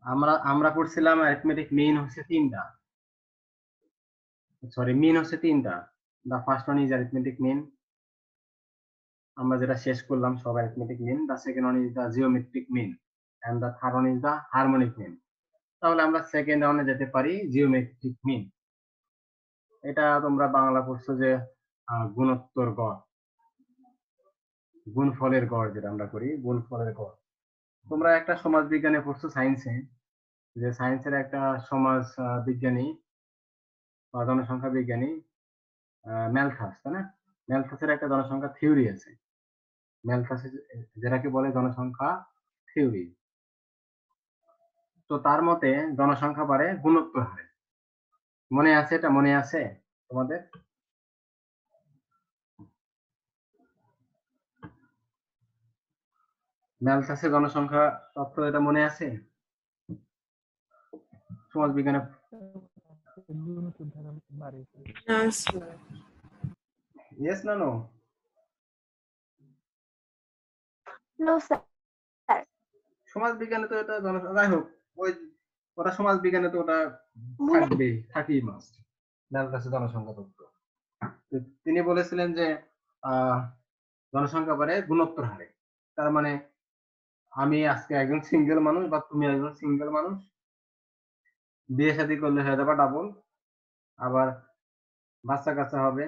আমরা পড়ছিলাম অ্যারিথমেটিক মিন হচ্ছে তিনটা, সরি মিন হচ্ছে তিনটা। The first one is arithmetic mean, আমরা যেটা শেষ করলাম সব arithmetic mean. The second one is the geometric mean and the third one is the harmonic mean. তাহলে আমরা সেকেন্ড রাউন্ডে যেতে পারি জিওমেট্রিক মিন। এটা তোমরা বাংলা পড়ছো যে গুণোত্তর গড়, গুণফলের গড় যেটা আমরা করি, গুণফলের গড়। তোমরা একটা সমাজ বিজ্ঞানে পড়ছো সায়েন্সে, যে সায়েন্সের একটা সমাজ বিজ্ঞানী বা জনসংখ্যা বিজ্ঞানী ম্যালথাস, তাই না? ম্যালথাসের একটা জনসংখ্যা থিওরি আছে, ম্যালথাসের যেটাকে বলে জনসংখ্যা থিওরি। তো তার মতে জনসংখ্যা বাড়ে গুণোত্তর হারে। মনে আছে? এটা মনে আছে তোমাদের? ম্যালথাসের জনসংখ্যা তত্ত্ব এটা মনে আছে সমাজ বিজ্ঞানে? ইয়েস না নো? No sir. সমাজ বিজ্ঞানে তো এটা যাই হোক, ওই ওটা সমাজ বিজ্ঞানে তো ওটা থাকবেই, থাকেই মাস্ট, ম্যালথাসের জনসংখ্যা তত্ত্ব। তিনি বলেছিলেন যে জনসংখ্যা বাড়ে গুণোত্তর হারে। তার মানে আমি আজকে একজন সিঙ্গেল মানুষ বা তুমি একজন সিঙ্গেল মানুষ, বিয়ে শাদী করলে হয়ে যাবে ডাবল, আবার বাচ্চা কাচ্চা হবে,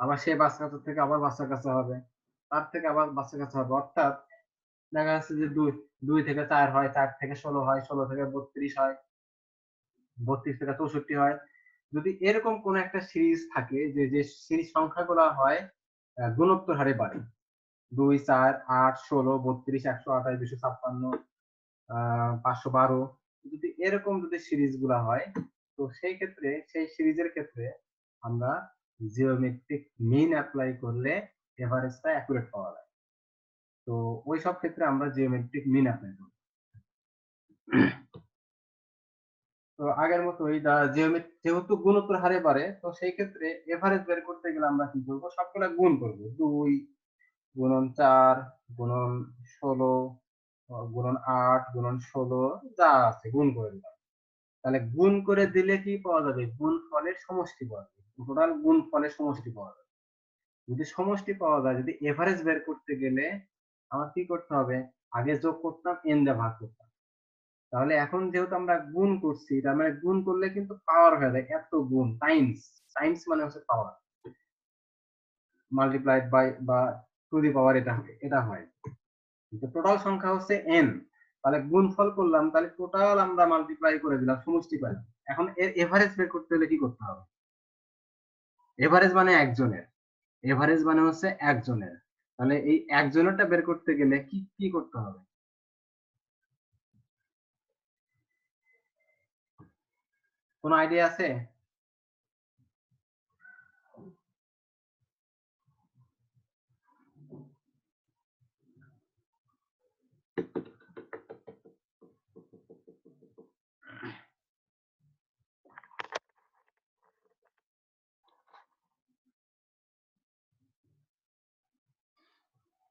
আবার সেই বাচ্চা কাচ্চা থেকে আবার বাচ্চা কাচ্চা হবে, তার থেকে আবার বাচ্চা কাচ্চা হবে, অর্থাৎ দেখা যাচ্ছে যে 2 থেকে 4 হয়, 4 থেকে 16 হয়, 16 থেকে 32 হয়, 32 থেকে 64 হয়। যদি এরকম কোন একটা সিরিজ থাকে যে সিরিজ সংখ্যাগুলো হয় গুণোত্তর হারে বাড়ে, 2, 4, 8, 16, 32, 128, 256, 512, যদি এরকম যদি সিরিজ গুলা হয়, তো সেই ক্ষেত্রে সেই সিরিজের ক্ষেত্রে আমরা জিওমেট্রিক মিন অ্যাপ্লাই করলে এভারেজটা অ্যাকুরেট পাওয়া যায়। তো ওই সব ক্ষেত্রে আমরা জিওমেট্রিক মিন অ্যাপ্লাই করব। তো আগের মতো এই যেহেতু গুণোত্তর হারে বাড়ে, তো সেই ক্ষেত্রে এভারেজ বের করতে গেলে আমরা কি করব? সবগুলা গুণ করব। 2 গুণন 4 গুণন 16 গুণন 8 গুণন 16 যা আছে গুণ করে দিলাম। তাহলে গুণ করে দিলে কি পাওয়া যাবে? গুণফলের সমষ্টি পাওয়া যাবে, টোটাল গুণফলের সমষ্টি পাওয়া যাবে। যদি সমষ্টি পাওয়া যায়, যদি এভারেজ বের করতে গেলে আমার কি করতে হবে? আগে যোগ করতাম, n দিয়ে ভাগ করতাম। তাহলে এখন যেহেতু আমরা গুণ করছি, তার মানে গুণ করলে কিন্তু পাওয়ার হয়ে যায়, এত গুণ, টাইমস, টাইমস মানে হচ্ছে পাওয়ার, মাল্টিপ্লাইড বাই বা টু দি পাওয়ার, এটা হয়। কিন্তু টোটাল সংখ্যা হচ্ছে n, তাহলে গুণফল করলাম, তাহলে টোটাল আমরা মাল্টিপ্লাই করে দিলাম, সমষ্টি পাইলাম। এখন এর এভারেজ বের করতে হলে কি করতে হবে? এভারেজ মানে একজনের, এভারেজ মানে হচ্ছে একজনের। তাহলে এই একজনেরটা বের করতে গেলে কি কি করতে হবে? কোনো আইডিয়া আছে?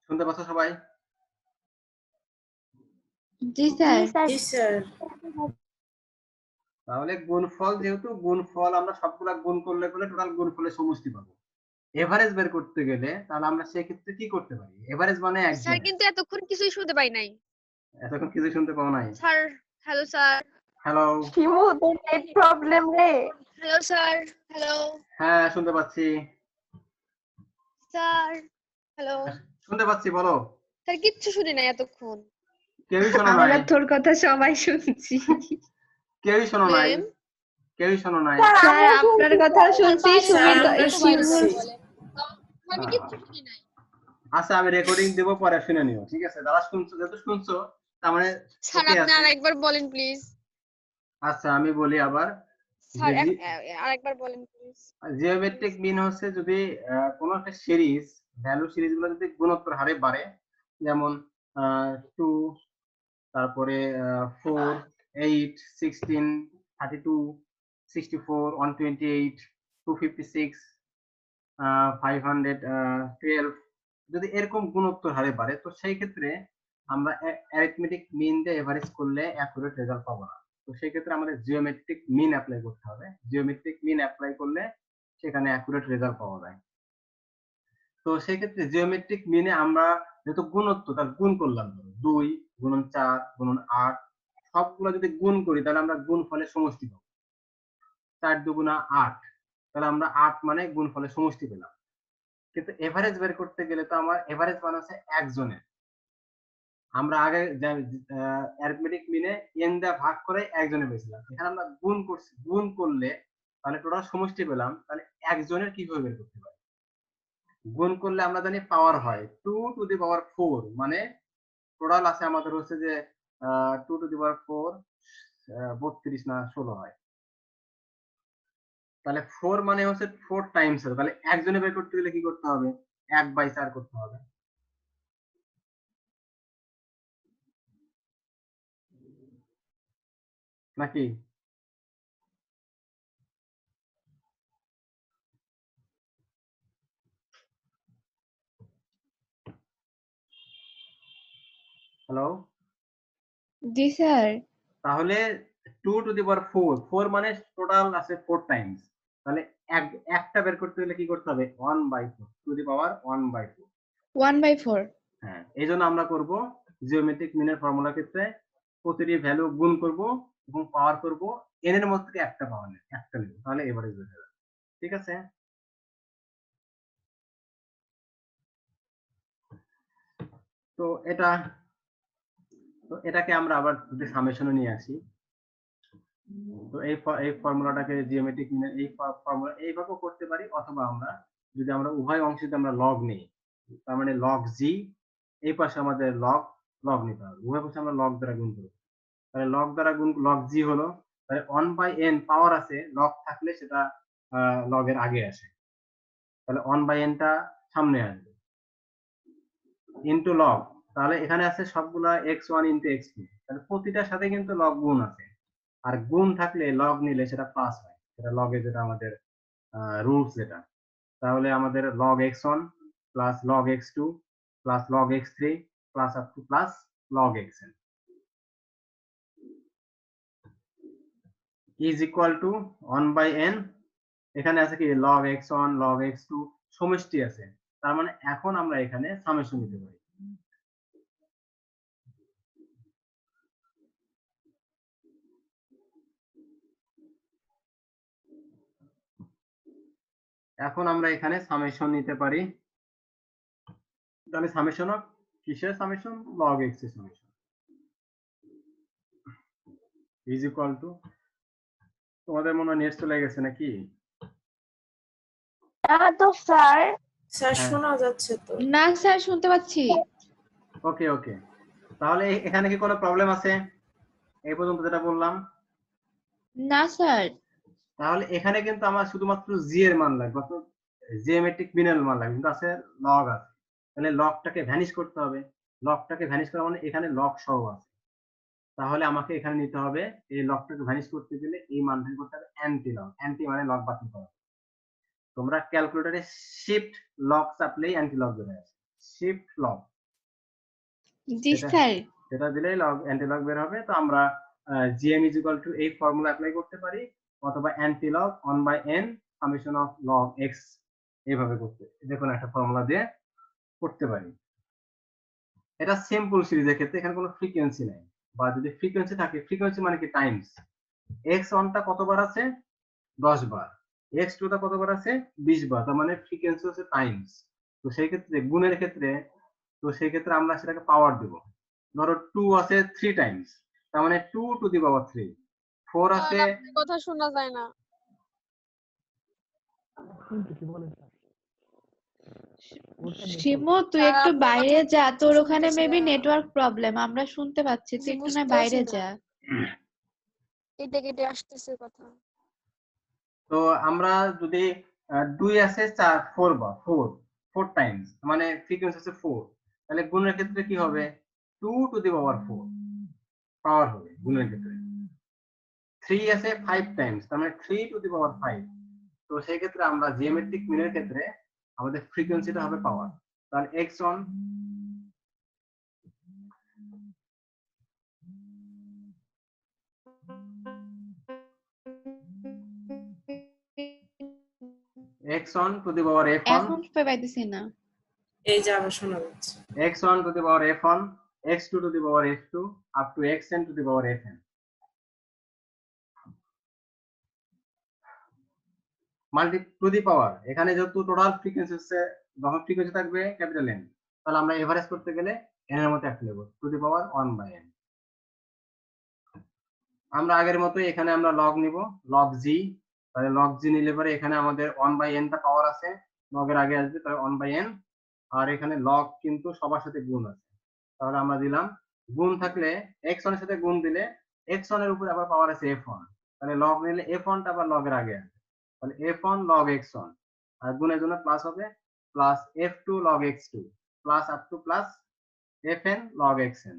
শুনতে পাচ্ছ সবাই? জি স্যার। জি স্যার। তাহলে গুণফল, যেহেতু গুণফল আমরা সবগুলা গুণ করলে টোটাল গুণফলের সমষ্টি পাবো। এভারেজ বের করতে গেলে তাহলে আমরা সেই ক্ষেত্রে কি করতে পারি? এভারেজ মানে স্যার একজন। কিন্তু এতক্ষণ কিছুই শুনতে পাই নাই। এতক্ষণ কিছু শুনতে পাও নাই? Sir, hello sir. Hello. Shimu, তোর নেট প্রবলেম রে। হ্যালো স্যার, হ্যালো হ্যাঁ শুনতে পাচ্ছি। স্যার, হ্যালো শুনতে পাচ্ছি, বলো। স্যার, কিচ্ছু শুনি নাই এতক্ষণ। কেউই শোনো নাই? আমরা তোর কথা সবাই শুনছি। কেউই শোনো নাই? ম্যাম, কেউই শোনো নাই? স্যার আপনার কথা শুনছি, স্যার, সুমিত আমরা শিমুর শুনছি। আমি কিচ্ছু শুনি নাই। আচ্ছা আমি রেকর্ডিং দেব, পরে শুনে নিও, ঠিক আছে? যারা শুনছো, যেহেতু শুনছো তার মানে স্যার ওকে আপনি আছে। আরেকবার বলেন প্লিজ। আচ্ছা আমি বলি আবার, স্যার আরেকবার বলেন প্লিজ। জিওমেট্রিক মিন হচ্ছে যদি কোনো একটা সিরিজ, ভ্যালু সিরিজ গুলো যদি গুণোত্তর হারে বাড়ে, যেমন 2, তারপরে 4, 8, 16, 32, 64, 128, 256, 512, যদি এরকম গুণোত্তর হারে বাড়ে, তো সেই ক্ষেত্রে আমরা অ্যারিথমেটিক মিন দিয়ে এভারেজ করলে অ্যাকুরেট রেজাল্ট পাবো না। তো সেই ক্ষেত্রে আমাদের জিওমেট্রিক মিন অ্যাপ্লাই করতে হবে। জিওমেট্রিক মিন অ্যাপ্লাই করলে সেখানে অ্যাকুরেট রেজাল্ট পাওয়া যায়। তো সেই ক্ষেত্রে জিওমেট্রিক মিনে আমরা যেহেতু গুণত্ব, তার গুণ করলাম, 2 গুণন 4 গুণন 8 সবগুলো যদি গুণ করি তাহলে আমরা গুণফলের সমষ্টি পাবো। 4 দুগুণা 8, তাহলে আমরা 8 মানে গুণফলের সমষ্টি পেলাম। কিন্তু এভারেজ বের করতে গেলে তো আমার এভারেজ মান হচ্ছে একজনের। আমরা আগে অ্যারিথমেটিক মিনে n দিয়ে ভাগ করে একজনে পেয়েছিলাম, এখানে আমরা গুণ করছি, গুণ করলে তাহলে টোটাল সমষ্টি পেলাম, তাহলে একজনের কিভাবে বের করতে পারি? গুণ করলে আমরা জানি পাওয়ার হয় 2 টু দি পাওয়ার 4, মানে টোটাল আছে আমাদের হচ্ছে যে 2 টু দি পাওয়ার 4 32 না 16 হয়। তাহলে 4 মানে হচ্ছে 4 টাইমস, তাহলে একজনে বের করতে গেলে কি করতে হবে? 1/4 করতে হবে। নাকি? হ্যালো, জি স্যার। তাহলে 2 টু দি পাওয়ার 4, 4 মানে টোটাল আছে 4 টাইমস, তাহলে একটা বের করতে গেলে কি করতে হবে? 1/4 টু দি পাওয়ার 1/4। 1/4। হ্যাঁ, এই জন্য আমরা করব জিওমেট্রিক মিনের ফর্মুলার ক্ষেত্রে প্রতিটি ভ্যালু গুণ করব এবং পাওয়ার করব n এর মধ্যে থেকে একটা পাওয়ার নেব, একটা নেব, তাহলে এভারেজ বের হবে। ঠিক আছে? তো এটাকে আমরা আবার যদি সামেশনে নিয়ে আসি, তো এই ফর্মুলাটাকে জিওমেট্রিক মিনের এই ফর্মুলা এইভাবেও করতে পারি, অথবা আমরা যদি আমরা উভয় অংশে যদি আমরা লগ নিই, তার মানে লগ জি, এই পাশে আমাদের লগ নিতে হবে, উভয় পাশে আমরা লগ দ্বারা গুণ করব। তাহলে লগ দ্বারা গুণ, লগ জি হলো, তাহলে 1/n পাওয়ার আছে, লগ থাকলে সেটা লগের আগে আসে, তাহলে 1/n টা সামনে আসবে, ইনটু লগ, তাহলে এখানে আছে সবগুলা x1 ইনটু x2, তাহলে প্রতিটার সাথে কিন্তু লগ গুণ আছে, আর গুণ থাকলে লগ নিলে সেটা প্লাস হয়, সেটা লগে যেটা আমাদের রুলস যেটা। তাহলে আমাদের log x1 plus log x2 plus log x3 plus up to plus log xn is equal to 1/n, এখানে আছে কি log x1 log x2 সমষ্টি আছে, তার মানে এখন আমরা এখানে সামেশন নিতে পারি। এখন আমরা এখানে সামেশন নিতে পারি, তাহলে সামেশন অফ কিসের সামেশন? log x এর সামেশন ইজ ইকুয়াল টু, তোমাদের মনে হয় নেট চলে গেছে নাকি? তো স্যার স্যার হ্যাঁ। শোনা যাচ্ছে তো। না স্যার, শুনতে পাচ্ছি। ওকে ওকে, তাহলে এখানে কি কোনো প্রবলেম আছে এই পর্যন্ত যেটা বললাম? না স্যার। তাহলে এখানে কিন্তু আমার শুধুমাত্র জি এর মান লাগবে, অর্থাৎ জিওমেট্রিক মিনের মান লাগবে, কিন্তু আছে লগ আছে, তাহলে লগটাকে ভ্যানিশ করতে হবে। লগটাকে ভ্যানিশ করা মানে এখানে লগ সহ আছে, তাহলে আমাকে এখানে নিতে হবে, এই লগটাকে ভ্যানিশ করতে গেলে এই মানটাকে করতে হবে অ্যান্টি লগ, অ্যান্টি মানে লগ বাতিল করা। তোমরা ক্যালকুলেটরে শিফট লগ চাপলেই অ্যান্টি লগ বের হয়, শিফট লগ, জি স্যার। সেটা দিলেই লগ অ্যান্টি লগ বের হবে। তো আমরা gm ইজ ইকুয়াল টু এই ফর্মুলা অ্যাপ্লাই করতে পারি, অথবা anti log 1/n summation of log x, এইভাবে করতে, যে কোনো একটা ফর্মুলা দিয়ে করতে পারি। এটা সিম্পল সিরিজের ক্ষেত্রে এখানে কোনো ফ্রিকোয়েন্সি নাই, বা যদি ফ্রিকোয়েন্সি থাকে, ফ্রিকোয়েন্সি মানে কি টাইমস, x1 টা কতবার আছে? 10 বার, x2 টা কতবার আছে? 20 বার, তার মানে ফ্রিকোয়েন্সি হচ্ছে টাইমস। তো সেই ক্ষেত্রে গুণের ক্ষেত্রে, তো সেই ক্ষেত্রে আমরা সেটাকে পাওয়ার দেব, ধরো 2 আছে 3 টাইমস, তার মানে 2 টু দি পাওয়ার 3, 4 আছে, আপনার কথা শোনা যায় না। শিমু, তুই স্যার, একটু আপনার বাইরে কথা যা, তোর কিচ্ছু ওখানে শুনতেছি মেবি না। নেটওয়ার্ক প্রবলেম, আমরা শুনতে পাচ্ছি, তুই একটু না বাইরে বুঝতেছি না। যা। কেটে কেটে আসতেছে কথা। তো আমরা যদি 2 আছে 4 বার, 4 টাইমস, মানে ফ্রিকোয়েন্সি আছে 4, তাহলে গুণের ক্ষেত্রে কি হবে? 2 টু দি পাওয়ার 4 পাওয়ার হবে গুণের ক্ষেত্রে। 3 আছে 5 টাইমস, তার মানে 3 টু দি পাওয়ার 5। তো সেই ক্ষেত্রে আমরা জিওমেট্রিক মিনের ক্ষেত্রে আমাদের ফ্রিকোয়েন্সিটা হবে পাওয়ার, তাহলে x1 x1 to the power f1 এখন পাইতেছি না। এই যে আবার শোনা যাচ্ছে। x1 to the power f1 x2 to the power f2 up to xn to the power fn multi to the power. এখানে যেহেতু টোটাল ফ্রিকোয়েন্সি হচ্ছে, যখন ফ্রিকোয়েন্সি থাকবে ক্যাপিটাল এন, তাহলে আমরা এভারেজ করতে গেলে এন এর মতো একটা নেব, টু দি পাওয়ার 1/n। আমরা আগের মতোই এখানে আমরা লগ নিব, লগ জি। তাহলে লগ জি নিলে পরে এখানে আমাদের 1/n টা পাওয়ার আছে, লগের আগে আসবে, তাহলে 1/n। আর এখানে লগ কিন্তু সবার সাথে গুণ আছে, তাহলে আমরা দিলাম গুণ থাকলে x1 এর সাথে গুণ দিলে x1 এর উপরে আবার পাওয়ার আছে f1, তাহলে লগ নিলে f1 টা আবার লগের আগে আসবে, তাহলে f1 log x1, আর গুণের জন্য প্লাস হবে, plus f2 log x2 plus up to plus fn log xn।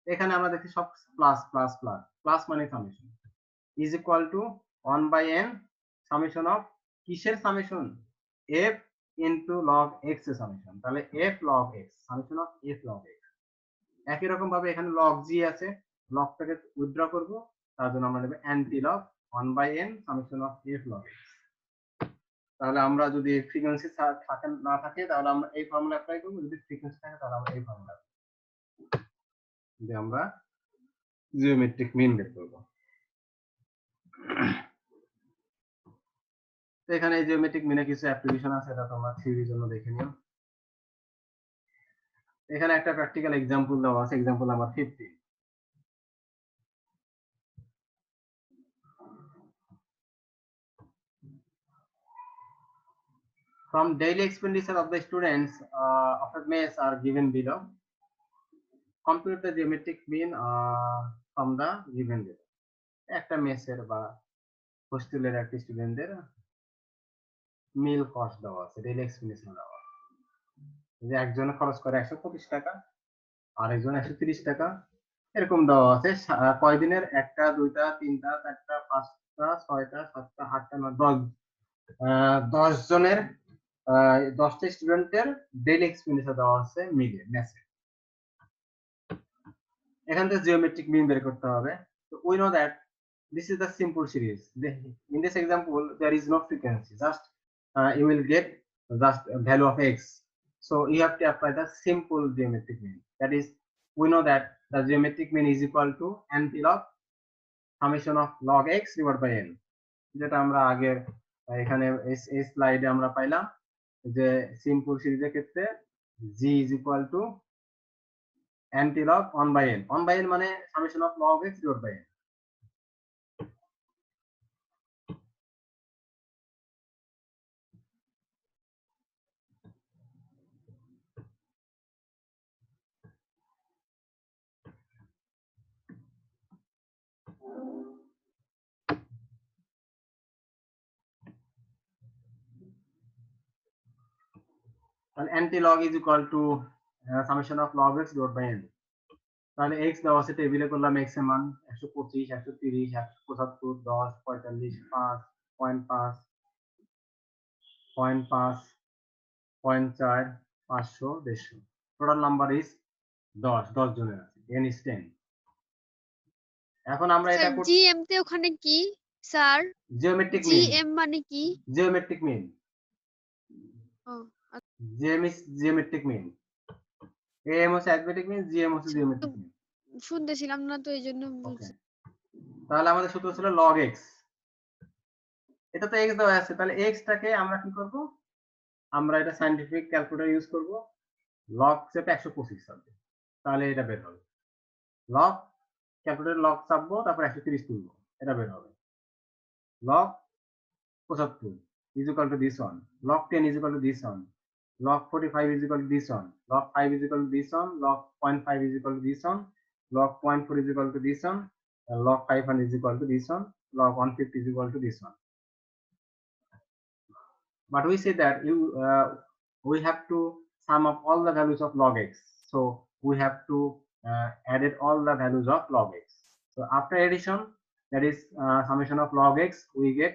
এখানে আমরা দেখি সব প্লাস প্লাস প্লাস, প্লাস মানে summation is equal to 1/n summation of কিসের summation, f into log x এর সামেশন, তাহলে f log x summation of f log x। একই রকম ভাবে এখানে log g আছে, লগটাকে উইথড্র করব, তার জন্য আমরা নেব anti log 1/n summation of f log x। তাহলে আমরা যদি ফ্রিকোয়েন্সি থাকে না থাকে তাহলে আমরা এই ফর্মুলা অ্যাপ্লাই করব, যদি ফ্রিকোয়েন্সি থাকে তাহলে আমরা এই ফর্মুলা দিয়ে আমরা জিওমেট্রিক মিন বের করব। তো এখানে জিওমেট্রিক মিনে কিছু অ্যাপ্লিকেশন আছে, এটা তোমরা থিওরির জন্য দেখে নিও। এখানে একটা প্র্যাকটিক্যাল एग्जांपल দেওয়া আছে, example number 50। From daily expenditure of the students of a mess are given below. Compute the geometric mean from the given below. একটা মেসের বা হোস্টেলের একটা স্টুডেন্টদের মিল কস্ট দেওয়া আছে, ডেইলি এক্সপেন্ডিচার দেওয়া আছে, যে একজনে খরচ করে 125 টাকা আর একজন 130 টাকা, এরকম দেওয়া আছে। কয়দিনের, একটা, দুইটা, তিনটা, চারটা, পাঁচটা, ছয়টা, সাতটা, আটটা, 10 জনের 10টা স্টুডেন্টের ডেইলি এক্সপেন্ডিচার দেওয়া আছে মিলে মেসে। এখান থেকে জিওমেট্রিক মিন বের করতে হবে। তো we know that this is the simple series. In this example there is no frequency, just you will get just a value of x, so you have to apply the simple geometric mean. That is, we know that the geometric mean is equal to antilog summation of log x divided by n, যেটা আমরা আগের এখানে এই স্লাইডে আমরা পাইলাম যে simple সিরিজের ক্ষেত্রে g is equal to antilog 1/n। 1/n মানে summation of log x divided by n। তাহলে antilog is equal to summation of log x divided by n। তাহলে x দেওয়া আছে, টেবিলে করলাম x এর মান 125, 130, 175, 10, 45, 5, 0.5, 0.5, 0.4, 500, 150। টোটাল নাম্বার ইজ 10 জনের আছে, n is 10। এখন আমরা এটা স্যার জিএম তে ওখানে কি স্যার, জিওমেট্রিক মিন, জিএম মানে কি? জিওমেট্রিক মিন, ও GM is geometric mean, AM হচ্ছে অ্যারিথমেটিক মিন, জিএম হচ্ছে জিওমেট্রিক মিন। শুনতেছিলাম না তো এই জন্য ওকে, তাহলে আমাদের সূত্র ছিল log x। এটা তো x দেওয়া আছে, তাহলে x টাকে আমরা কি করব, আমরা এটা সায়েন্টিফিক ক্যালকুলেটর ইউজ করব, log সেটা 125 হবে, তাহলে এটা বের হবে। log ক্যালকুলেটর log চাপবো, তারপর 130 তুলবো, এটা বের হবে। log 75 is equal to this one, log 10 is equal to this one, log 45 is equal to this one, log 5 is equal to this one, log 0.5 is equal to this one, log 0.4 is equal to this one, and log 500 is equal to this one, log 150 is equal to this one. But we say that we have to sum up all the values of log x, so we have to added all the values of log x. So after addition, that is summation of log x, we get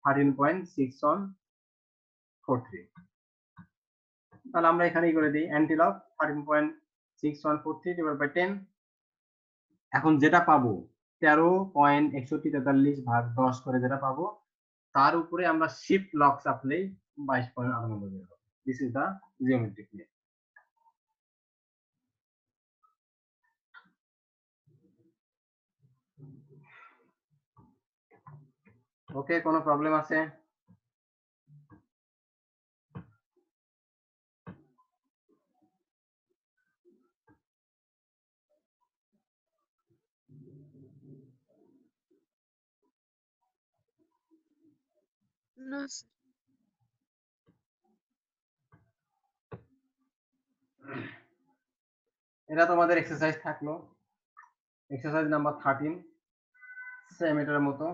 13.6143। তাহলে আমরা এখানেই করে দিই antilog 13.6143 divided by 10, এখন যেটা পাবো 13.6143 ভাগ 10 করে যেটা পাবো তার উপরে আমরা শিফট লক চাপলেই 22.98 বের হবে। This is the geometric mean. Okay, কোনো প্রবলেম আছে? না এটা তোমাদের এক্সারসাইজ থাকলো, এক্সারসাইজ নাম্বার 13, সেম এটার মতো।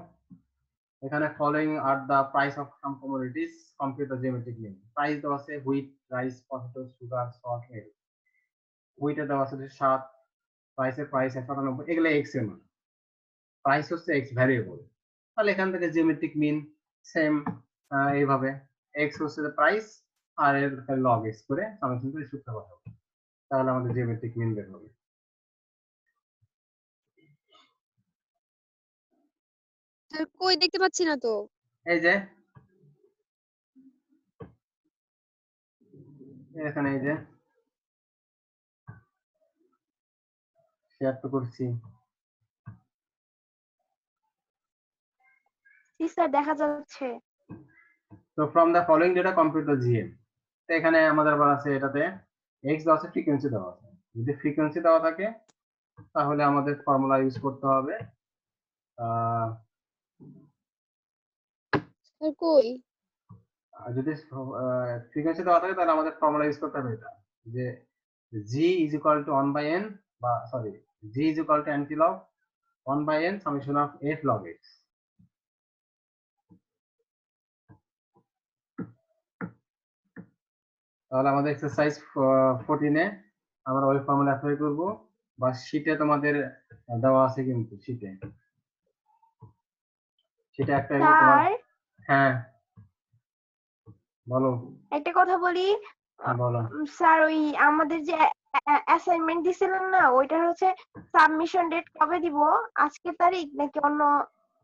এখানে following are the price of some commodities, compute the geometric mean. Price দেওয়া আছে wheat, rice, potato, sugar, salt, milk. হুইটে দেওয়া আছে 7, প্রাইস 198, এগুলো এক্স এর মান। প্রাইস হচ্ছে এক্স ভ্যারিয়েবল, তাহলে এখান থেকে জিওমেট্রিক মিন সেম এইভাবে এক্স হচ্ছে প্রাইস আর এর লগ এক্স করে সামেশন করে সূত্র বসাবো, তাহলে আমাদের জিওমেট্রিক মিন বের হবে। স্যার কই দেখতে পাচ্ছি না তো। এই যে এখানে এই যে শেয়ার তো করছি। জি স্যার দেখা যাচ্ছে। তো from the following data compute the GM. তো এখানে আমাদের বলা আছে এটাতে এক্স দেওয়া আছে, ফ্রিকোয়েন্সি দেওয়া আছে। যদি ফ্রিকোয়েন্সি দেওয়া থাকে তাহলে আমাদের ফর্মুলা ইউজ করতে হবে স্যার কই? যদি ফ্রিকোয়েন্সি দেওয়া থাকে তাহলে আমাদের ফর্মুলা ইউজ করতে হবে এটা, যে জি ইজ ইকুয়াল টু 1/n, বা sorry, G is equal to anti log 1/n summation of F log x. তাহলে আমাদের এক্সারসাইজ 14 এ আমরা ওই ফর্মুলা অ্যাপ্লাই করব, বা শীটে তোমাদের দেওয়া আছে, কিন্তু শীটে সেটা একটা স্যার হ্যাঁ বলো। একটা কথা বলি, বলো। স্যার ওই আমাদের যে অ্যাসাইনমেন্ট দিছিলেন না, ওইটার হচ্ছে সাবমিশন ডেট কবে দিব? আজকে তারিখ নাকি অন্য?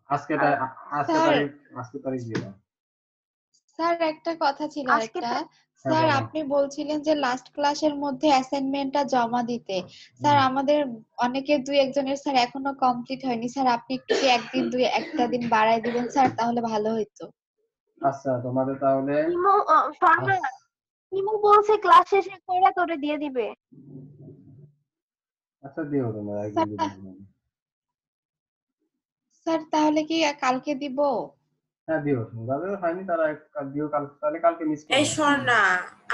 আজকে স্যার তারিখ, আজকে তারিখ দিও। স্যার একটা কথা ছিল আজকে একটা। হ্যাঁ স্যার বলো। আপনি বলছিলেন যে লাস্ট ক্লাসের মধ্যে অ্যাসাইনমেন্টটা জমা দিতে। স্যার আমাদের অনেকের দুই একজনের স্যার এখনো কমপ্লিট হয়নি। স্যার আপনি একটু কি একটা দিন বাড়ায় দিবেন স্যার, তাহলে ভালো হইতো। আচ্ছা তোমাদের তাহলে ইমো ফারহান, ইমো বলছে ক্লাস শেষে কইরা তোরে দিয়ে দিবে। আচ্ছা দিও তোমরা একদিন স্যার দুদিন মধ্যে। স্যার তাহলে কি কালকে দিব? হ্যাঁ দিও, যাদের হয়নি তারা দিও কালকে, তাহলে কালকে মিস করো এই না। স্বর্ণা,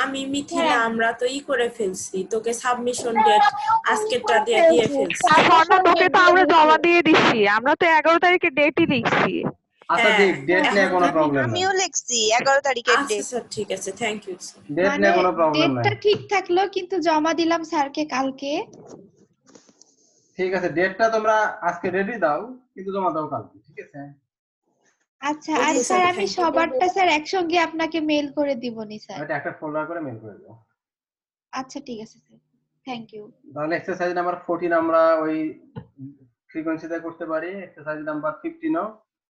আমি মিথিলা, স্যার আমরা তো করে ফেলছি, তোকে সাবমিশন স্যার ডেট আমিও কমপ্লিট আজকেরটা করে দিয়ে দিয়ে ফেলছি, ফেলছি। স্বর্ণা সাবমিশন তোকে ডেট তো দিয়ে আমরা দিছি। জমা দিয়ে দিচ্ছি, আমরা তো 11 তারিখে ডেটই লিখছি। আচ্ছা হ্যাঁ, দেখ, ডেট নিয়ে এখন কোনো যদি প্রবলেম নাই, আমিও লিখছি 11 তারিখের আচ্ছা ডেট। স্যার, ঠিক আছে, থ্যাংক ইউ স্যার। ডেট মানে নিয়ে কোনো প্রবলেম নাই। ডেটটা ঠিক থাকলো, কিন্তু জমা দিলাম স্যারকে কালকে। ঠিক আছে, ডেটটা তোমরা আজকে রেডি দাও, কিন্তু জমা দাও কালকে, ঠিক আছে? আচ্ছা, আর ওকে স্যার স্যার, আমি থ্যাংক ইউ। সবারটা স্যার একসঙ্গে আপনাকে মেল করে দিবনি স্যার। এটা একটা ফোল্ডার করে মেল করে দাও। আচ্ছা ঠিক আছে স্যার, থ্যাংক ইউ। তাহলে এক্সারসাইজ নাম্বার 14 আমরা ওই ফ্রিকোয়েন্সিতে করতে পারি। এক্সারসাইজ নাম্বার 15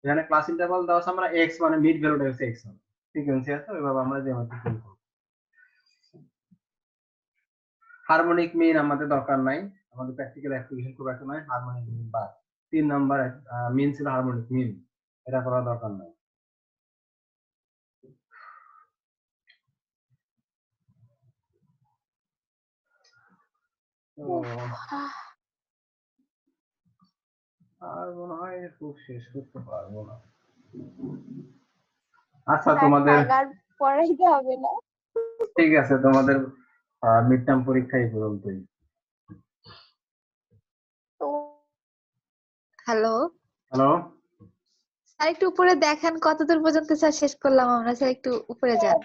এখানে ক্লাস ইন্টারভাল দেওয়া আছে, আমরা x মানে মিড ভ্যালুটা হচ্ছে x, ফ্রিকোয়েন্সি আছে ওইভাবে আমরা জিওমেট্রিক মিন করব। হারমোনিক মিন আমাদের দরকার নাই, আমাদের প্র্যাকটিক্যাল অ্যাপ্লিকেশন খুব একটা নাই। হারমোনিক মিন বা 3 নাম্বার মিন ছিল হারমোনিক মিন, এটা করার দরকার নাই। তো আর মনে হয় খুব শেষ করতে পারবো না। আচ্ছা স্যার তোমাদের তাহলে আর পড়াইতে হবে না। ঠিক আছে, তোমাদের মিড টার্ম পরীক্ষা এই পর্যন্তই। তো হ্যালো হ্যালো, স্যার, একটু উপরে দেখান কতদূর পর্যন্ত স্যার শেষ করলাম আমরা। স্যার একটু উপরে যান।